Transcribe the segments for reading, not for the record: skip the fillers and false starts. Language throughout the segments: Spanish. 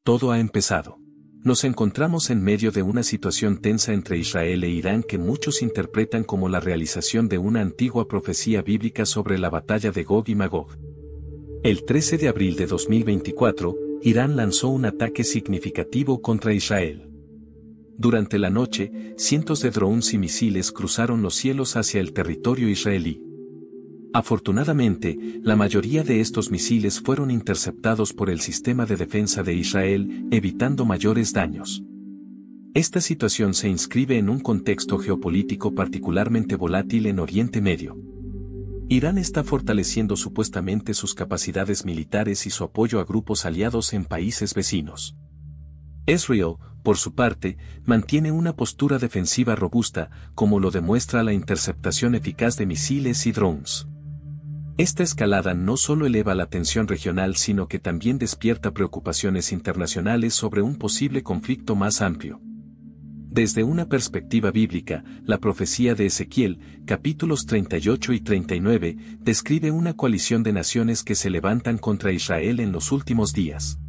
todo ha empezado. Nos encontramos en medio de una situación tensa entre Israel e Irán que muchos interpretan como la realización de una antigua profecía bíblica sobre la batalla de Gog y Magog. El 13 de abril de 2024, Irán lanzó un ataque significativo contra Israel. Durante la noche, cientos de drones y misiles cruzaron los cielos hacia el territorio israelí. Afortunadamente, la mayoría de estos misiles fueron interceptados por el sistema de defensa de Israel, evitando mayores daños. Esta situación se inscribe en un contexto geopolítico particularmente volátil en Oriente Medio. Irán está fortaleciendo supuestamente sus capacidades militares y su apoyo a grupos aliados en países vecinos. Israel, por su parte, mantiene una postura defensiva robusta, como lo demuestra la interceptación eficaz de misiles y drones. Esta escalada no solo eleva la tensión regional sino que también despierta preocupaciones internacionales sobre un posible conflicto más amplio. Desde una perspectiva bíblica, la profecía de Ezequiel, capítulos 38 y 39, describe una coalición de naciones que se levantan contra Israel en los últimos días.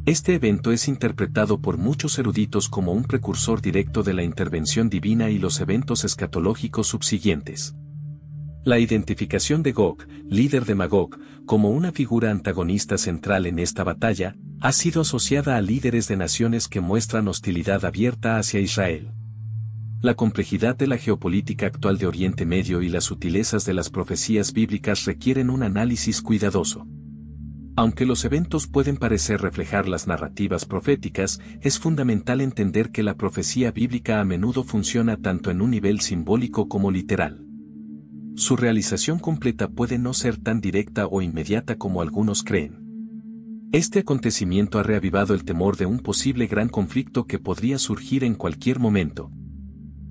Este evento es interpretado por muchos eruditos como un precursor directo de la intervención divina y los eventos escatológicos subsiguientes. La identificación de Gog, líder de Magog, como una figura antagonista central en esta batalla, ha sido asociada a líderes de naciones que muestran hostilidad abierta hacia Israel. La complejidad de la geopolítica actual de Oriente Medio y las sutilezas de las profecías bíblicas requieren un análisis cuidadoso. Aunque los eventos pueden parecer reflejar las narrativas proféticas, es fundamental entender que la profecía bíblica a menudo funciona tanto en un nivel simbólico como literal. Su realización completa puede no ser tan directa o inmediata como algunos creen. Este acontecimiento ha reavivado el temor de un posible gran conflicto que podría surgir en cualquier momento.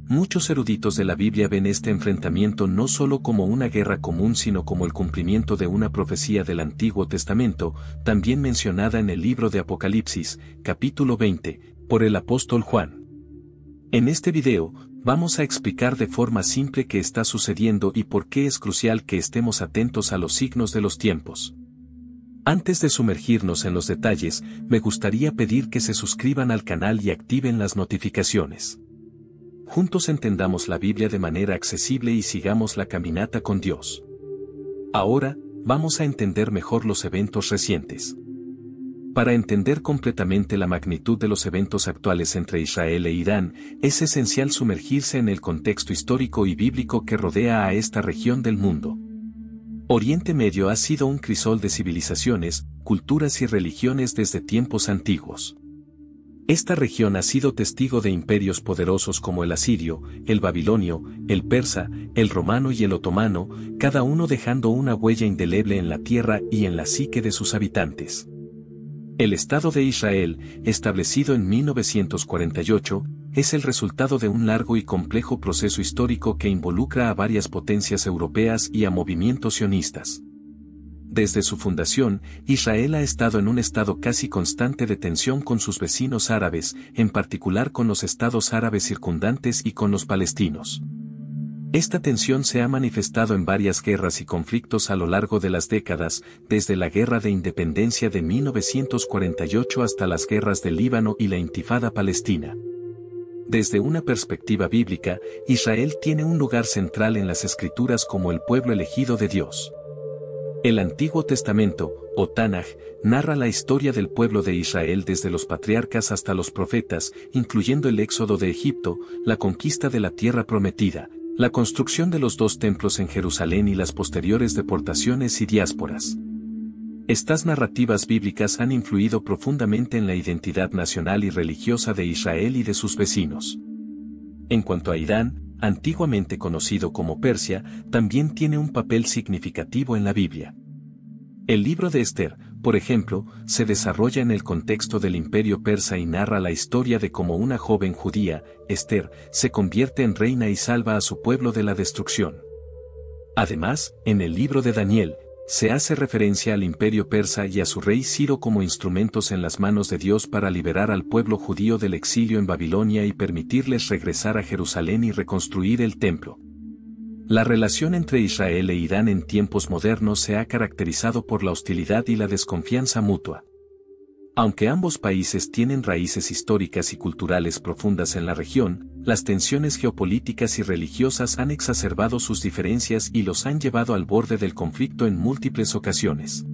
Muchos eruditos de la Biblia ven este enfrentamiento no solo como una guerra común sino como el cumplimiento de una profecía del Antiguo Testamento, también mencionada en el libro de Apocalipsis, capítulo 20, por el apóstol Juan. En este video, vamos a explicar de forma simple qué está sucediendo y por qué es crucial que estemos atentos a los signos de los tiempos. Antes de sumergirnos en los detalles, me gustaría pedir que se suscriban al canal y activen las notificaciones. Juntos entendamos la Biblia de manera accesible y sigamos la caminata con Dios. Ahora, vamos a entender mejor los eventos recientes. Para entender completamente la magnitud de los eventos actuales entre Israel e Irán, es esencial sumergirse en el contexto histórico y bíblico que rodea a esta región del mundo. Oriente Medio ha sido un crisol de civilizaciones, culturas y religiones desde tiempos antiguos. Esta región ha sido testigo de imperios poderosos como el asirio, el babilonio, el persa, el romano y el otomano, cada uno dejando una huella indeleble en la tierra y en la psique de sus habitantes. El Estado de Israel, establecido en 1948, es el resultado de un largo y complejo proceso histórico que involucra a varias potencias europeas y a movimientos sionistas. Desde su fundación, Israel ha estado en un estado casi constante de tensión con sus vecinos árabes, en particular con los estados árabes circundantes y con los palestinos. Esta tensión se ha manifestado en varias guerras y conflictos a lo largo de las décadas, desde la Guerra de Independencia de 1948 hasta las guerras del Líbano y la Intifada palestina. Desde una perspectiva bíblica, Israel tiene un lugar central en las Escrituras como el pueblo elegido de Dios. El Antiguo Testamento, o Tanaj, narra la historia del pueblo de Israel desde los patriarcas hasta los profetas, incluyendo el éxodo de Egipto, la conquista de la tierra prometida, la construcción de los 2 templos en Jerusalén y las posteriores deportaciones y diásporas. Estas narrativas bíblicas han influido profundamente en la identidad nacional y religiosa de Israel y de sus vecinos. En cuanto a Irán, antiguamente conocido como Persia, también tiene un papel significativo en la Biblia. El libro de Esther, por ejemplo, se desarrolla en el contexto del imperio persa y narra la historia de cómo una joven judía, Esther, se convierte en reina y salva a su pueblo de la destrucción. Además, en el libro de Daniel, se hace referencia al imperio persa y a su rey Ciro como instrumentos en las manos de Dios para liberar al pueblo judío del exilio en Babilonia y permitirles regresar a Jerusalén y reconstruir el templo. La relación entre Israel e Irán en tiempos modernos se ha caracterizado por la hostilidad y la desconfianza mutua. Aunque ambos países tienen raíces históricas y culturales profundas en la región, las tensiones geopolíticas y religiosas han exacerbado sus diferencias y los han llevado al borde del conflicto en múltiples ocasiones.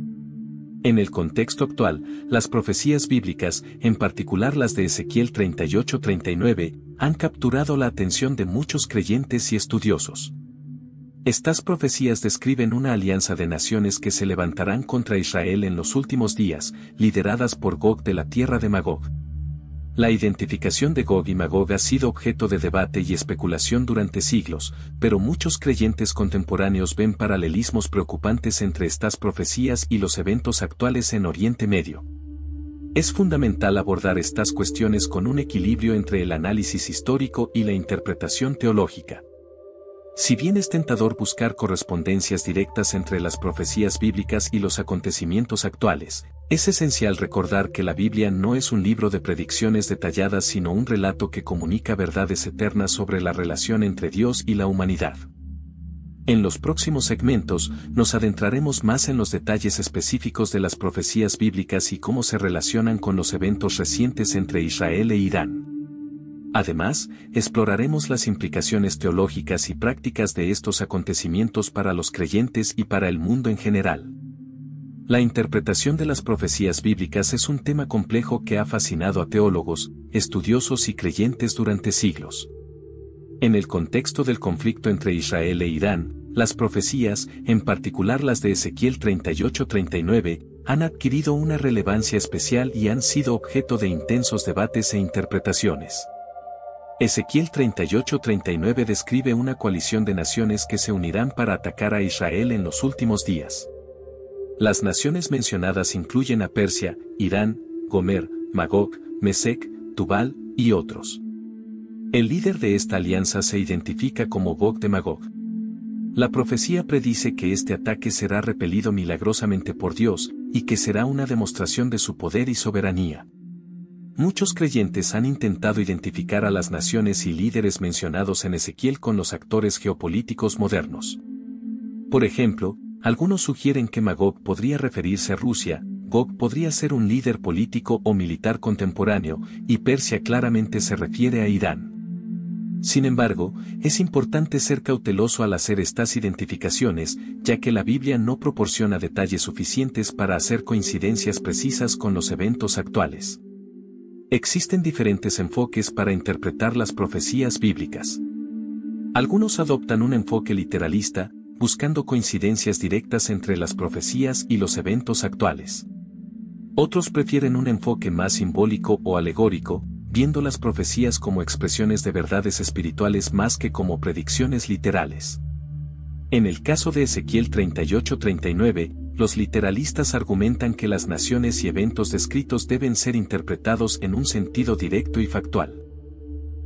En el contexto actual, las profecías bíblicas, en particular las de Ezequiel 38-39, han capturado la atención de muchos creyentes y estudiosos. Estas profecías describen una alianza de naciones que se levantarán contra Israel en los últimos días, lideradas por Gog de la tierra de Magog. La identificación de Gog y Magog ha sido objeto de debate y especulación durante siglos, pero muchos creyentes contemporáneos ven paralelismos preocupantes entre estas profecías y los eventos actuales en Oriente Medio. Es fundamental abordar estas cuestiones con un equilibrio entre el análisis histórico y la interpretación teológica. Si bien es tentador buscar correspondencias directas entre las profecías bíblicas y los acontecimientos actuales, es esencial recordar que la Biblia no es un libro de predicciones detalladas sino un relato que comunica verdades eternas sobre la relación entre Dios y la humanidad. En los próximos segmentos, nos adentraremos más en los detalles específicos de las profecías bíblicas y cómo se relacionan con los eventos recientes entre Israel e Irán. Además, exploraremos las implicaciones teológicas y prácticas de estos acontecimientos para los creyentes y para el mundo en general. La interpretación de las profecías bíblicas es un tema complejo que ha fascinado a teólogos, estudiosos y creyentes durante siglos. En el contexto del conflicto entre Israel e Irán, las profecías, en particular las de Ezequiel 38-39, han adquirido una relevancia especial y han sido objeto de intensos debates e interpretaciones. Ezequiel 38-39 describe una coalición de naciones que se unirán para atacar a Israel en los últimos días. Las naciones mencionadas incluyen a Persia, Irán, Gomer, Magog, Mesec, Tubal y otros. El líder de esta alianza se identifica como Gog de Magog. La profecía predice que este ataque será repelido milagrosamente por Dios, y que será una demostración de su poder y soberanía. Muchos creyentes han intentado identificar a las naciones y líderes mencionados en Ezequiel con los actores geopolíticos modernos. Por ejemplo, algunos sugieren que Magog podría referirse a Rusia, Gog podría ser un líder político o militar contemporáneo, y Persia claramente se refiere a Irán. Sin embargo, es importante ser cauteloso al hacer estas identificaciones, ya que la Biblia no proporciona detalles suficientes para hacer coincidencias precisas con los eventos actuales. Existen diferentes enfoques para interpretar las profecías bíblicas. Algunos adoptan un enfoque literalista, buscando coincidencias directas entre las profecías y los eventos actuales. Otros prefieren un enfoque más simbólico o alegórico, viendo las profecías como expresiones de verdades espirituales más que como predicciones literales. En el caso de Ezequiel 38-39, los literalistas argumentan que las naciones y eventos descritos deben ser interpretados en un sentido directo y factual.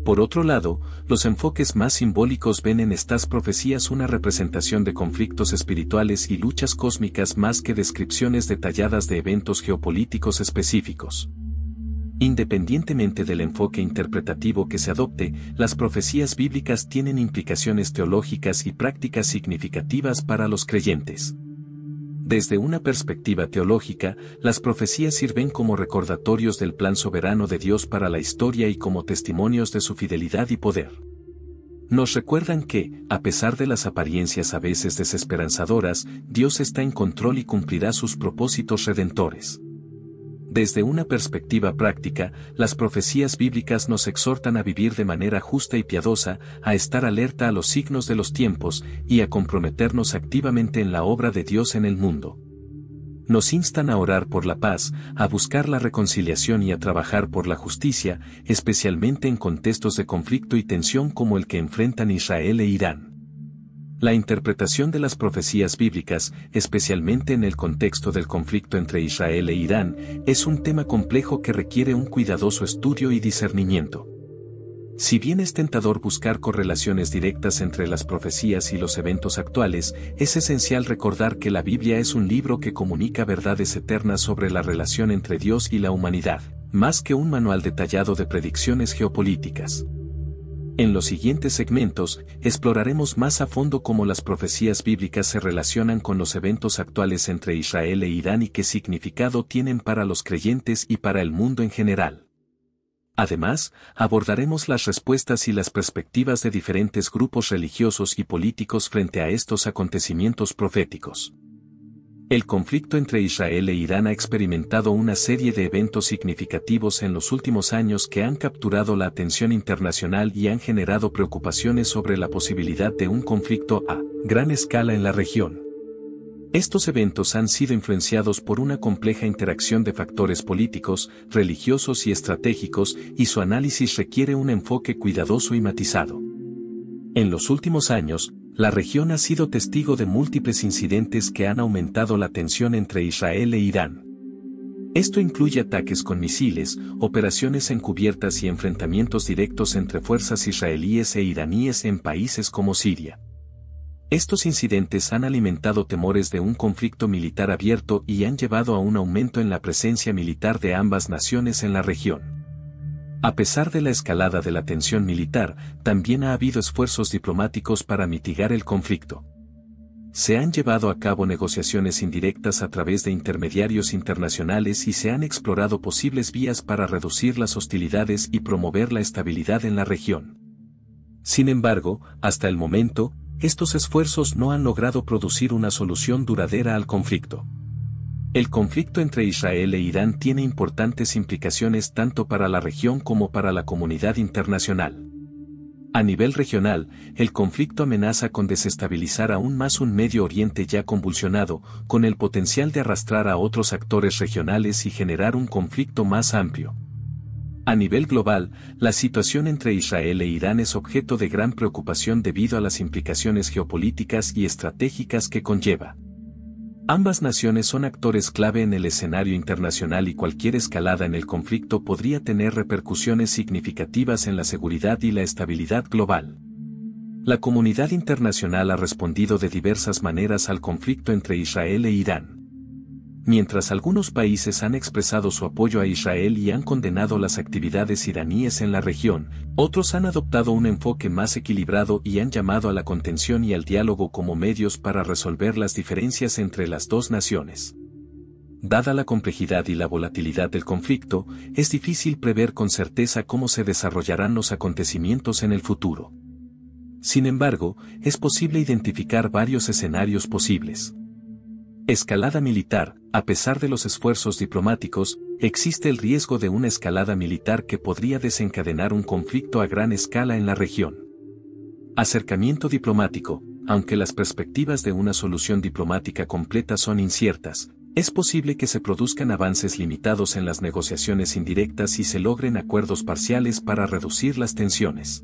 Por otro lado, los enfoques más simbólicos ven en estas profecías una representación de conflictos espirituales y luchas cósmicas más que descripciones detalladas de eventos geopolíticos específicos. Independientemente del enfoque interpretativo que se adopte, las profecías bíblicas tienen implicaciones teológicas y prácticas significativas para los creyentes. Desde una perspectiva teológica, las profecías sirven como recordatorios del plan soberano de Dios para la historia y como testimonios de su fidelidad y poder. Nos recuerdan que, a pesar de las apariencias a veces desesperanzadoras, Dios está en control y cumplirá sus propósitos redentores. Desde una perspectiva práctica, las profecías bíblicas nos exhortan a vivir de manera justa y piadosa, a estar alerta a los signos de los tiempos, y a comprometernos activamente en la obra de Dios en el mundo. Nos instan a orar por la paz, a buscar la reconciliación y a trabajar por la justicia, especialmente en contextos de conflicto y tensión como el que enfrentan Israel e Irán. La interpretación de las profecías bíblicas, especialmente en el contexto del conflicto entre Israel e Irán, es un tema complejo que requiere un cuidadoso estudio y discernimiento. Si bien es tentador buscar correlaciones directas entre las profecías y los eventos actuales, es esencial recordar que la Biblia es un libro que comunica verdades eternas sobre la relación entre Dios y la humanidad, más que un manual detallado de predicciones geopolíticas. En los siguientes segmentos, exploraremos más a fondo cómo las profecías bíblicas se relacionan con los eventos actuales entre Israel e Irán y qué significado tienen para los creyentes y para el mundo en general. Además, abordaremos las respuestas y las perspectivas de diferentes grupos religiosos y políticos frente a estos acontecimientos proféticos. El conflicto entre Israel e Irán ha experimentado una serie de eventos significativos en los últimos años que han capturado la atención internacional y han generado preocupaciones sobre la posibilidad de un conflicto a gran escala en la región. Estos eventos han sido influenciados por una compleja interacción de factores políticos, religiosos y estratégicos, y su análisis requiere un enfoque cuidadoso y matizado. En los últimos años, la región ha sido testigo de múltiples incidentes que han aumentado la tensión entre Israel e Irán. Esto incluye ataques con misiles, operaciones encubiertas y enfrentamientos directos entre fuerzas israelíes e iraníes en países como Siria. Estos incidentes han alimentado temores de un conflicto militar abierto y han llevado a un aumento en la presencia militar de ambas naciones en la región. A pesar de la escalada de la tensión militar, también ha habido esfuerzos diplomáticos para mitigar el conflicto. Se han llevado a cabo negociaciones indirectas a través de intermediarios internacionales y se han explorado posibles vías para reducir las hostilidades y promover la estabilidad en la región. Sin embargo, hasta el momento, estos esfuerzos no han logrado producir una solución duradera al conflicto. El conflicto entre Israel e Irán tiene importantes implicaciones tanto para la región como para la comunidad internacional. A nivel regional, el conflicto amenaza con desestabilizar aún más un Medio Oriente ya convulsionado, con el potencial de arrastrar a otros actores regionales y generar un conflicto más amplio. A nivel global, la situación entre Israel e Irán es objeto de gran preocupación debido a las implicaciones geopolíticas y estratégicas que conlleva. Ambas naciones son actores clave en el escenario internacional y cualquier escalada en el conflicto podría tener repercusiones significativas en la seguridad y la estabilidad global. La comunidad internacional ha respondido de diversas maneras al conflicto entre Israel e Irán. Mientras algunos países han expresado su apoyo a Israel y han condenado las actividades iraníes en la región, otros han adoptado un enfoque más equilibrado y han llamado a la contención y al diálogo como medios para resolver las diferencias entre las dos naciones. Dada la complejidad y la volatilidad del conflicto, es difícil prever con certeza cómo se desarrollarán los acontecimientos en el futuro. Sin embargo, es posible identificar varios escenarios posibles. Escalada militar. A pesar de los esfuerzos diplomáticos, existe el riesgo de una escalada militar que podría desencadenar un conflicto a gran escala en la región. Acercamiento diplomático. Aunque las perspectivas de una solución diplomática completa son inciertas, es posible que se produzcan avances limitados en las negociaciones indirectas y se logren acuerdos parciales para reducir las tensiones.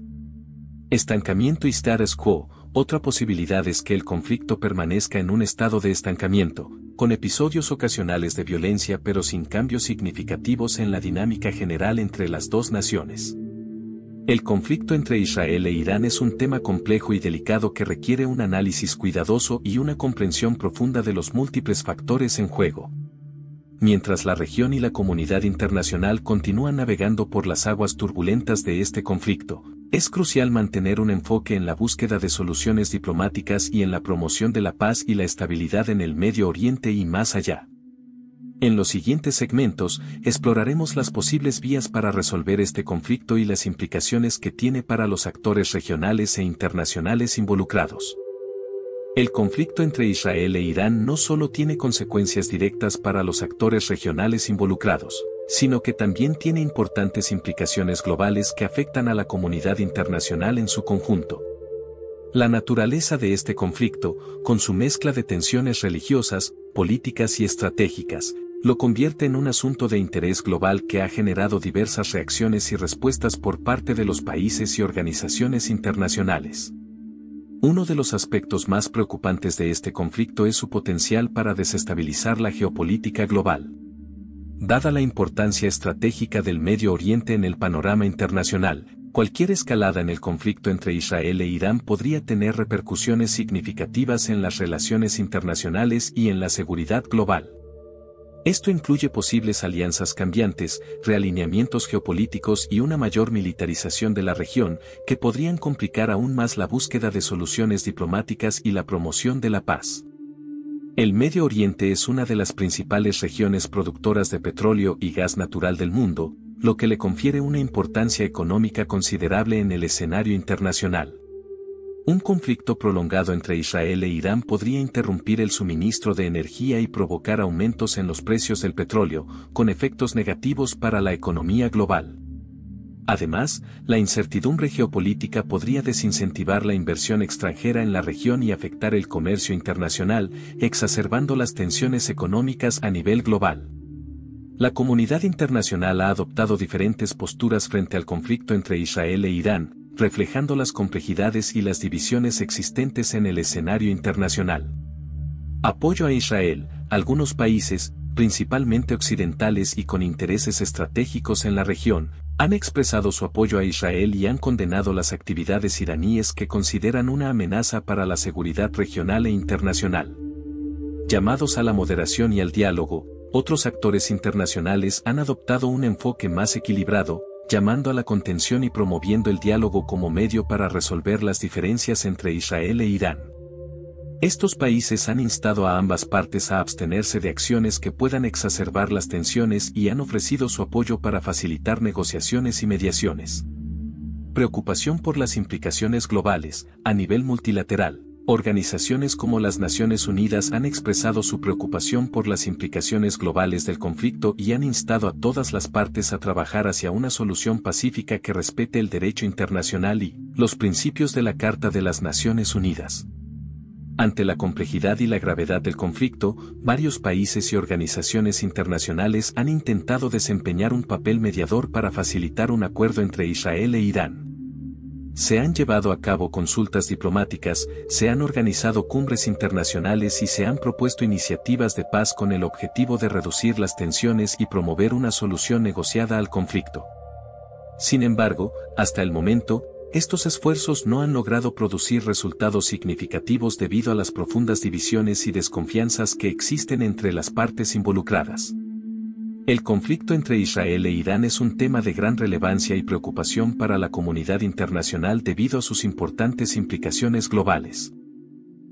Estancamiento y status quo. Otra posibilidad es que el conflicto permanezca en un estado de estancamiento, con episodios ocasionales de violencia pero sin cambios significativos en la dinámica general entre las dos naciones. El conflicto entre Israel e Irán es un tema complejo y delicado que requiere un análisis cuidadoso y una comprensión profunda de los múltiples factores en juego. Mientras la región y la comunidad internacional continúan navegando por las aguas turbulentas de este conflicto, es crucial mantener un enfoque en la búsqueda de soluciones diplomáticas y en la promoción de la paz y la estabilidad en el Medio Oriente y más allá. En los siguientes segmentos, exploraremos las posibles vías para resolver este conflicto y las implicaciones que tiene para los actores regionales e internacionales involucrados. El conflicto entre Israel e Irán no solo tiene consecuencias directas para los actores regionales involucrados, sino que también tiene importantes implicaciones globales que afectan a la comunidad internacional en su conjunto. La naturaleza de este conflicto, con su mezcla de tensiones religiosas, políticas y estratégicas, lo convierte en un asunto de interés global que ha generado diversas reacciones y respuestas por parte de los países y organizaciones internacionales. Uno de los aspectos más preocupantes de este conflicto es su potencial para desestabilizar la geopolítica global. Dada la importancia estratégica del Medio Oriente en el panorama internacional, cualquier escalada en el conflicto entre Israel e Irán podría tener repercusiones significativas en las relaciones internacionales y en la seguridad global. Esto incluye posibles alianzas cambiantes, realineamientos geopolíticos y una mayor militarización de la región, que podrían complicar aún más la búsqueda de soluciones diplomáticas y la promoción de la paz. El Medio Oriente es una de las principales regiones productoras de petróleo y gas natural del mundo, lo que le confiere una importancia económica considerable en el escenario internacional. Un conflicto prolongado entre Israel e Irán podría interrumpir el suministro de energía y provocar aumentos en los precios del petróleo, con efectos negativos para la economía global. Además, la incertidumbre geopolítica podría desincentivar la inversión extranjera en la región y afectar el comercio internacional, exacerbando las tensiones económicas a nivel global. La comunidad internacional ha adoptado diferentes posturas frente al conflicto entre Israel e Irán, reflejando las complejidades y las divisiones existentes en el escenario internacional. Apoyo a Israel. Algunos países, principalmente occidentales y con intereses estratégicos en la región, han expresado su apoyo a Israel y han condenado las actividades iraníes que consideran una amenaza para la seguridad regional e internacional. Llamados a la moderación y al diálogo, otros actores internacionales han adoptado un enfoque más equilibrado, llamando a la contención y promoviendo el diálogo como medio para resolver las diferencias entre Israel e Irán. Estos países han instado a ambas partes a abstenerse de acciones que puedan exacerbar las tensiones y han ofrecido su apoyo para facilitar negociaciones y mediaciones. Preocupación por las implicaciones globales. A nivel multilateral, organizaciones como las Naciones Unidas han expresado su preocupación por las implicaciones globales del conflicto y han instado a todas las partes a trabajar hacia una solución pacífica que respete el derecho internacional y los principios de la Carta de las Naciones Unidas. Ante la complejidad y la gravedad del conflicto, varios países y organizaciones internacionales han intentado desempeñar un papel mediador para facilitar un acuerdo entre Israel e Irán. Se han llevado a cabo consultas diplomáticas, se han organizado cumbres internacionales y se han propuesto iniciativas de paz con el objetivo de reducir las tensiones y promover una solución negociada al conflicto. Sin embargo, hasta el momento, estos esfuerzos no han logrado producir resultados significativos debido a las profundas divisiones y desconfianzas que existen entre las partes involucradas. El conflicto entre Israel e Irán es un tema de gran relevancia y preocupación para la comunidad internacional debido a sus importantes implicaciones globales.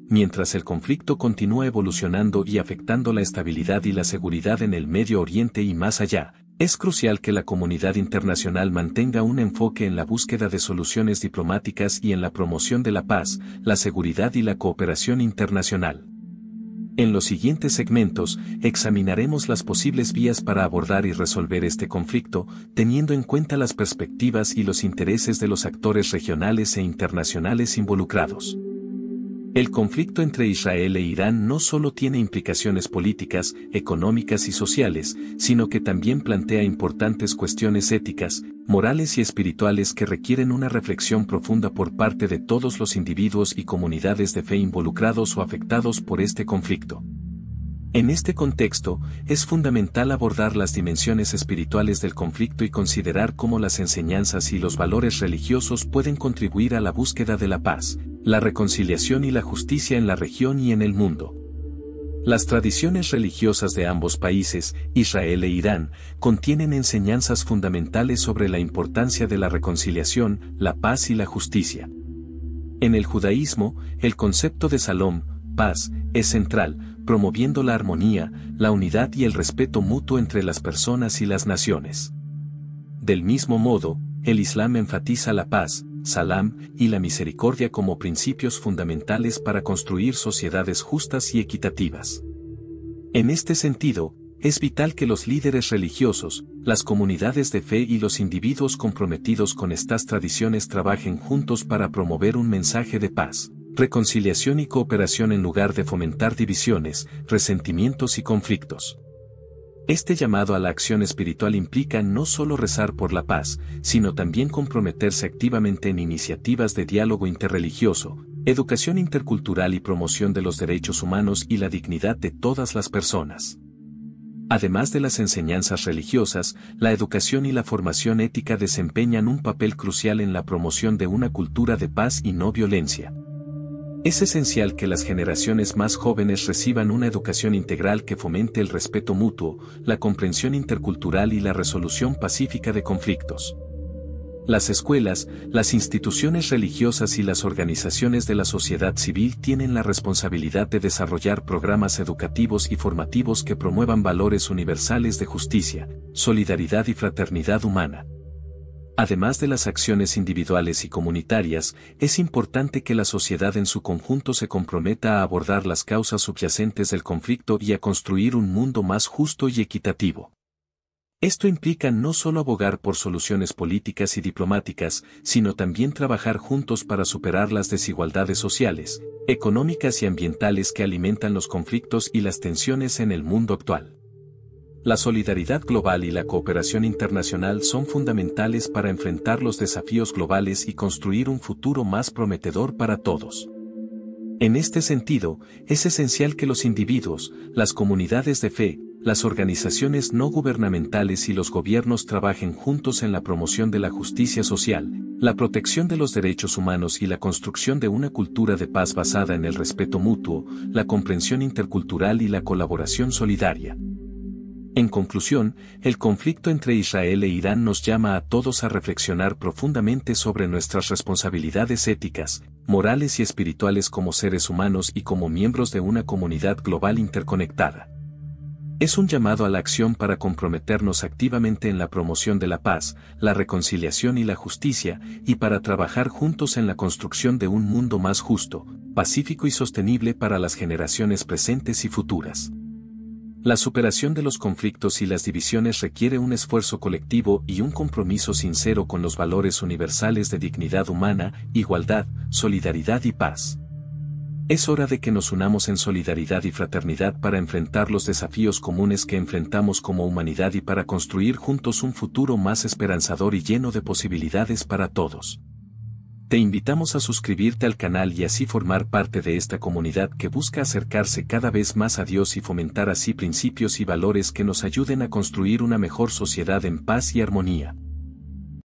Mientras el conflicto continúa evolucionando y afectando la estabilidad y la seguridad en el Medio Oriente y más allá, es crucial que la comunidad internacional mantenga un enfoque en la búsqueda de soluciones diplomáticas y en la promoción de la paz, la seguridad y la cooperación internacional. En los siguientes segmentos, examinaremos las posibles vías para abordar y resolver este conflicto, teniendo en cuenta las perspectivas y los intereses de los actores regionales e internacionales involucrados. El conflicto entre Israel e Irán no solo tiene implicaciones políticas, económicas y sociales, sino que también plantea importantes cuestiones éticas, morales y espirituales que requieren una reflexión profunda por parte de todos los individuos y comunidades de fe involucrados o afectados por este conflicto. En este contexto, es fundamental abordar las dimensiones espirituales del conflicto y considerar cómo las enseñanzas y los valores religiosos pueden contribuir a la búsqueda de la paz, la reconciliación y la justicia en la región y en el mundo. Las tradiciones religiosas de ambos países, Israel e Irán, contienen enseñanzas fundamentales sobre la importancia de la reconciliación, la paz y la justicia. En el judaísmo, el concepto de Salom, paz, es central, promoviendo la armonía, la unidad y el respeto mutuo entre las personas y las naciones. Del mismo modo, el Islam enfatiza la paz, salam, y la misericordia como principios fundamentales para construir sociedades justas y equitativas. En este sentido, es vital que los líderes religiosos, las comunidades de fe y los individuos comprometidos con estas tradiciones trabajen juntos para promover un mensaje de paz, reconciliación y cooperación en lugar de fomentar divisiones, resentimientos y conflictos. Este llamado a la acción espiritual implica no solo rezar por la paz, sino también comprometerse activamente en iniciativas de diálogo interreligioso, educación intercultural y promoción de los derechos humanos y la dignidad de todas las personas. Además de las enseñanzas religiosas, la educación y la formación ética desempeñan un papel crucial en la promoción de una cultura de paz y no violencia. Es esencial que las generaciones más jóvenes reciban una educación integral que fomente el respeto mutuo, la comprensión intercultural y la resolución pacífica de conflictos. Las escuelas, las instituciones religiosas y las organizaciones de la sociedad civil tienen la responsabilidad de desarrollar programas educativos y formativos que promuevan valores universales de justicia, solidaridad y fraternidad humana. Además de las acciones individuales y comunitarias, es importante que la sociedad en su conjunto se comprometa a abordar las causas subyacentes del conflicto y a construir un mundo más justo y equitativo. Esto implica no solo abogar por soluciones políticas y diplomáticas, sino también trabajar juntos para superar las desigualdades sociales, económicas y ambientales que alimentan los conflictos y las tensiones en el mundo actual. La solidaridad global y la cooperación internacional son fundamentales para enfrentar los desafíos globales y construir un futuro más prometedor para todos. En este sentido, es esencial que los individuos, las comunidades de fe, las organizaciones no gubernamentales y los gobiernos trabajen juntos en la promoción de la justicia social, la protección de los derechos humanos y la construcción de una cultura de paz basada en el respeto mutuo, la comprensión intercultural y la colaboración solidaria. En conclusión, el conflicto entre Israel e Irán nos llama a todos a reflexionar profundamente sobre nuestras responsabilidades éticas, morales y espirituales como seres humanos y como miembros de una comunidad global interconectada. Es un llamado a la acción para comprometernos activamente en la promoción de la paz, la reconciliación y la justicia, y para trabajar juntos en la construcción de un mundo más justo, pacífico y sostenible para las generaciones presentes y futuras. La superación de los conflictos y las divisiones requiere un esfuerzo colectivo y un compromiso sincero con los valores universales de dignidad humana, igualdad, solidaridad y paz. Es hora de que nos unamos en solidaridad y fraternidad para enfrentar los desafíos comunes que enfrentamos como humanidad y para construir juntos un futuro más esperanzador y lleno de posibilidades para todos. Te invitamos a suscribirte al canal y así formar parte de esta comunidad que busca acercarse cada vez más a Dios y fomentar así principios y valores que nos ayuden a construir una mejor sociedad en paz y armonía.